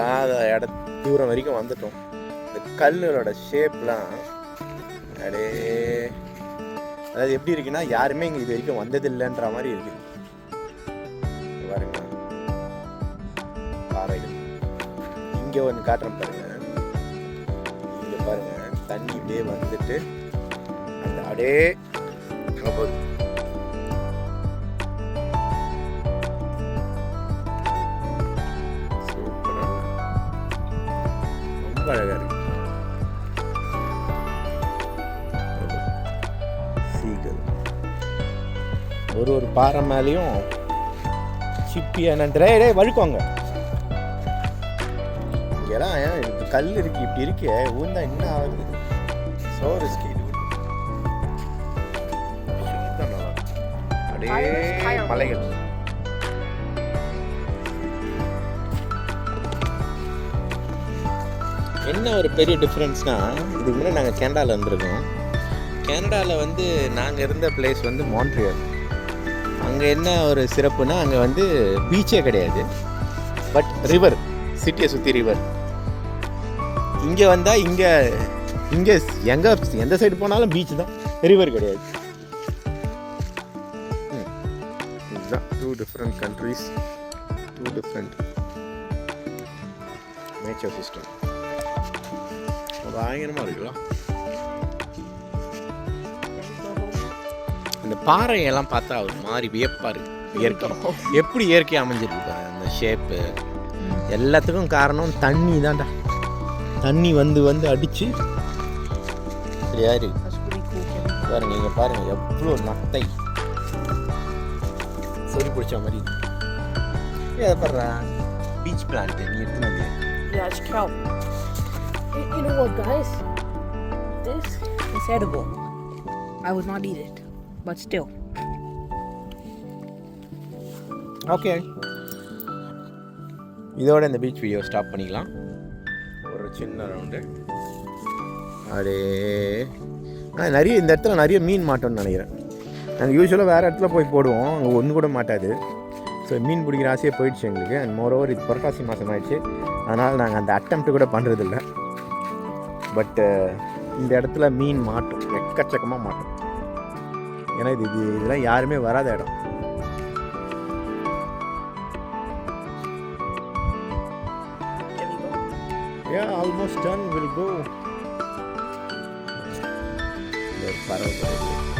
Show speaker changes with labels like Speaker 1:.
Speaker 1: வராத தூரம் வரைக்கும் வந்துட்டோம். இந்த கல்லோட ஷேப்லாம் அப்படியே, அதாவது எப்படி இருக்குன்னா யாருமே இங்கே இது வரைக்கும் வந்ததில்லைன்ற மாதிரி இருக்குது. பாருங்க பாறைகள். இங்கே ஒன்று காட்டுறேன் பாருங்க. இங்கே பாருங்க தண்ணி இப்படியே வந்துட்டு அந்த அப்படியே போகுது. ரொம்ப அழகா இருக்கு. சீகல் ஒரு பாறை மேலேயும் சிப்பி என்னன்றே வழுக்குவாங்க. இங்கெல்லாம் இது கல் இருக்கு, இப்படி இருக்கு, ஊந்தா என்ன ஆகுது? So risky. அப்படியே மலைகள். என்ன ஒரு பெரிய டிஃப்ரென்ஸ்னா, இதுக்கு முன்னாடி நாங்கள் கனடாவில் இருந்திருக்கோம். கனடாவில் வந்து நாங்கள் இருந்த பிளேஸ் வந்து மான்ட்ரியல். அங்கே என்ன ஒரு சிறப்புனா, அங்கே வந்து பீச்சே கிடையாது, பட் ரிவர், சிட்டியை சுற்றி ரிவர். இங்கே வந்தால் இங்கே எந்த சைடு போனாலும் பீச் தான், ரிவர் கிடையாது. இதுதான் 2 different countries, 2 different nature system. பயங்கரமாக இருக்கலாம். அந்த பாறையெல்லாம் பார்த்தா ஒரு மாதிரி வியப்பாக இருக்கு. இயற்கை எப்படி இயற்கை அமைஞ்சிருக்கு பாரு, அந்த ஷேப்பு. எல்லாத்துக்கும் காரணம் தண்ணி தான்டா. தண்ணி வந்து அடிச்சு சரியா இருக்கு பாருங்க. இங்கே பாருங்க எவ்வளோ நத்தை சொறி பிடிச்ச மாதிரி. அதை பாரு, பீச் பிளான்ட் நீ எடுத்துனது.
Speaker 2: Yeah, it's kelp. You know what, guys? This is edible. I would not eat it, but still.
Speaker 1: Okay, இதோட இந்த பீச் வீடியோ ஸ்டாப் பண்ணிக்கலாம். ஒரு சின்ன ரவுண்டு அப்படியே. நிறைய இந்த இடத்துல நிறைய மீன் மாட்டோம்னு நினைக்கிறேன். நாங்கள் யூஸ்வலாக வேறு இடத்துல போய் போடுவோம், அங்கே ஒன்று கூட மாட்டாது. ஸோ மீன் பிடிக்கிற ஆசையே போயிடுச்சு எங்களுக்கு. அண்ட் மோரோவர் இது புரட்டாசி மாதம் ஆயிடுச்சு, அதனால் நாங்கள் அந்த அட்டம்ப்ட் கூட பண்ணுறதில்ல. பட்டு இந்த இடத்துல மீன் மாட்டோம், எக்கச்சக்கமாக மாட்டோம். ஏன்னா இதெல்லாம் யாருமே வராத இடம். Yeah, almost done. We'll go. பரவாயில்ல.